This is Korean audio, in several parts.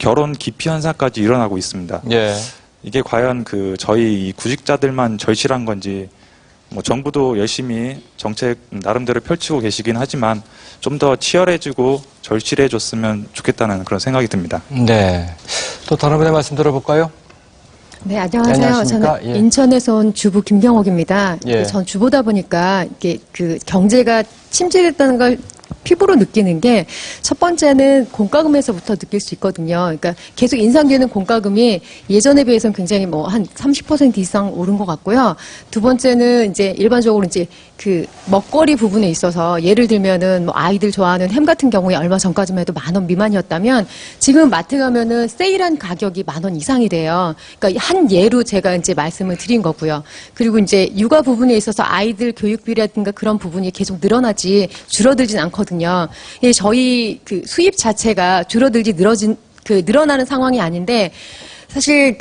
결혼 기피 현상까지 일어나고 있습니다. 예. 이게 과연 저희 이 구직자들만 절실한 건지, 뭐 정부도 열심히 정책 나름대로 펼치고 계시긴 하지만 좀 더 치열해지고 절실해졌으면 좋겠다는 그런 생각이 듭니다. 네. 또 다른 분의 말씀 들어볼까요? 네, 안녕하세요. 안녕하십니까? 저는 예. 인천에서 온 주부 김경옥입니다. 예. 전 주부다 보니까 이게 경제가 침체됐다는 걸 피부로 느끼는 게 첫 번째는 공과금에서부터 느낄 수 있거든요. 그러니까 계속 인상되는 공과금이 예전에 비해서는 굉장히 뭐 한 30% 이상 오른 것 같고요. 두 번째는 이제 일반적으로 이제 먹거리 부분에 있어서 예를 들면은 뭐 아이들 좋아하는 햄 같은 경우에 얼마 전까지만 해도 10,000원 미만이었다면 지금 마트 가면은 세일한 가격이 10,000원 이상이 돼요. 그러니까 한 예로 제가 이제 말씀을 드린 거고요. 그리고 이제 육아 부분에 있어서 아이들 교육비라든가 그런 부분이 계속 늘어나지 줄어들진 않거든요. 예, 저희 수입 자체가 줄어들지 늘어나는 상황이 아닌데 사실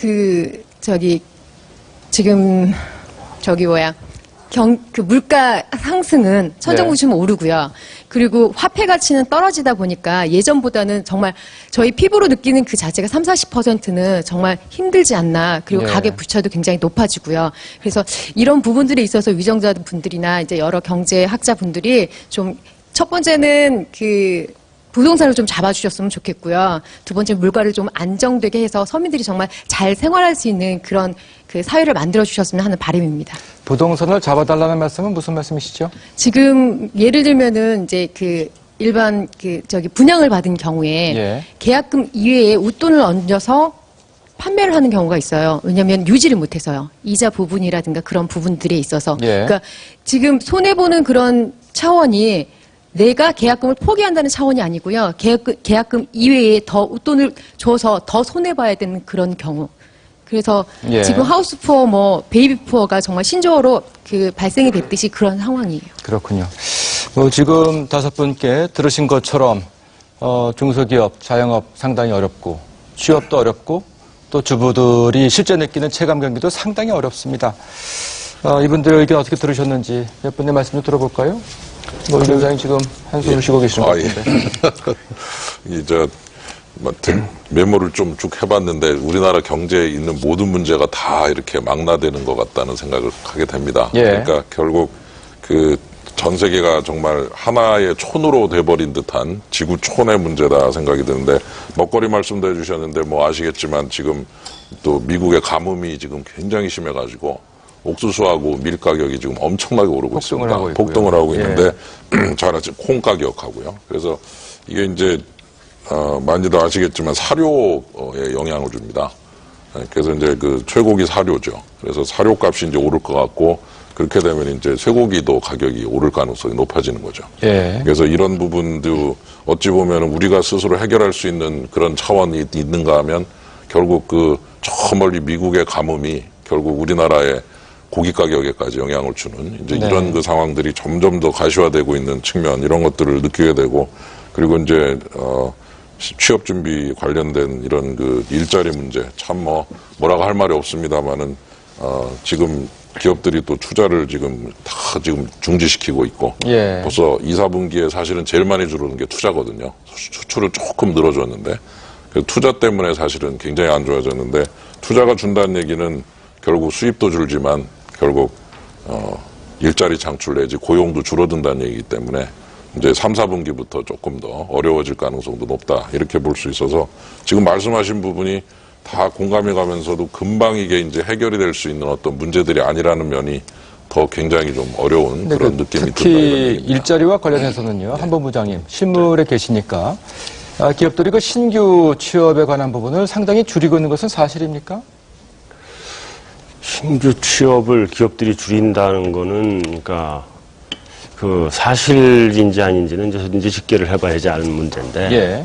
지금 물가 상승은 천정부지금 오르고요. 그리고 화폐 가치는 떨어지다 보니까 예전보다는 정말 저희 피부로 느끼는 그 자체가 30~40%는 정말 힘들지 않나. 그리고 가계 부채도 굉장히 높아지고요. 그래서 이런 부분들에 있어서 위정자분들이나 이제 여러 경제학자 분들이 좀 첫 번째는 부동산을 좀 잡아주셨으면 좋겠고요. 두 번째 물가를 좀 안정되게 해서 서민들이 정말 잘 생활할 수 있는 그런 사회를 만들어 주셨으면 하는 바람입니다. 부동산을 잡아달라는 말씀은 무슨 말씀이시죠? 지금 예를 들면은 이제 일반 분양을 받은 경우에 계약금 이외에 웃돈을 얹어서 판매를 하는 경우가 있어요. 왜냐하면 유지를 못해서요. 이자 부분이라든가 그런 부분들에 있어서. 그러니까 지금 손해보는 그런 차원이 내가 계약금을 포기한다는 차원이 아니고요. 계약금 이외에 더 웃돈을 줘서 더 손해봐야 되는 그런 경우. 그래서 지금 하우스푸어, 베이비푸어가 정말 신조어로 발생이 됐듯이 그런 상황이에요. 그렇군요. 지금 5분께 들으신 것처럼 중소기업, 자영업 상당히 어렵고 취업도 어렵고 또 주부들이 실제 느끼는 체감 경기도 상당히 어렵습니다. 이분들 의견 어떻게 들으셨는지 몇 분의 말씀 좀 들어볼까요? 이 위원장님 지금 한숨을 쉬고 계시는 것 같은데. 메모를 좀 쭉 해봤는데 우리나라 경제에 있는 모든 문제가 다 이렇게 망라되는 것 같다는 생각을 하게 됩니다. 그러니까 결국 전 세계가 정말 하나의 촌으로 돼버린 듯한 지구촌의 문제다 생각이 드는데 먹거리 말씀도 해주셨는데 아시겠지만 지금 또 미국의 가뭄이 지금 굉장히 심해가지고 옥수수하고 밀 가격이 지금 엄청나게 오르고 있습니다. 폭등을 하고 있는데 잘 아시죠? 콩 가격하고요. 그래서 이게 이제 많이들 아시겠지만 사료에 영향을 줍니다. 그래서 이제 쇠고기 사료죠. 그래서 사료값이 이제 오를 것 같고 그렇게 되면 이제 쇠고기도 가격이 오를 가능성이 높아지는 거죠. 그래서 이런 부분도 어찌 보면 우리가 스스로 해결할 수 있는 그런 차원이 있는가 하면 결국 저 멀리 미국의 가뭄이 결국 우리나라의 고기 가격에까지 영향을 주는 이제 이런 상황들이 점점 더 가시화되고 있는 측면 이런 것들을 느끼게 되고 그리고 이제 취업 준비 관련된 이런 일자리 문제 참 뭐라고 할 말이 없습니다만은 지금 기업들이 또 투자를 지금 중지시키고 있고 벌써 2, 4분기에 사실은 제일 많이 줄어든 게 투자거든요. 수출을 조금 늘어줬는데 투자 때문에 사실은 굉장히 안 좋아졌는데 투자가 준다는 얘기는 결국 수입도 줄지만 결국 일자리 창출 내지 고용도 줄어든다는 얘기이기 때문에 이제 3, 4분기부터 조금 더 어려워질 가능성도 높다 이렇게 볼 수 있어서 지금 말씀하신 부분이 다 공감이 가면서도 금방 이게 이제 해결이 될 수 있는 어떤 문제들이 아니라는 면이 더 굉장히 좀 어려운 그런 느낌이 든다. 특히 일자리와 관련해서는요. 한번 부장님 실무에 계시니까 기업들이 신규 취업에 관한 부분을 상당히 줄이고 있는 것은 사실입니까? 신규 취업을 기업들이 줄인다는 거는 그러니까 사실인지 아닌지는 이제 집계를 해봐야지 아는 문제인데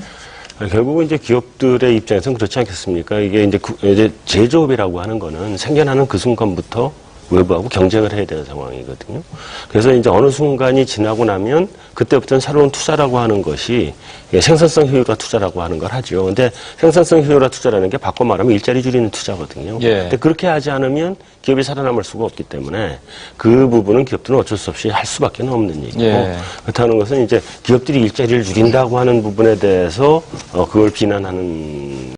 결국은 이제 기업들의 입장에서는 그렇지 않겠습니까? 이게 이제 제조업이라고 하는 거는 생겨나는 그 순간부터 외부하고 경쟁을 해야 되는 상황이거든요. 그래서 이제 어느 순간이 지나고 나면 그때부터는 새로운 투자라고 하는 것이 생산성 효율화 투자라고 하는 걸 하죠. 근데 생산성 효율화 투자라는 게 바꿔 말하면 일자리 줄이는 투자거든요. 근데 그렇게 하지 않으면 기업이 살아남을 수가 없기 때문에 그 부분은 기업들은 어쩔 수 없이 할 수밖에 없는 얘기고 그렇다는 것은 이제 기업들이 일자리를 줄인다고 하는 부분에 대해서 그걸 비난하는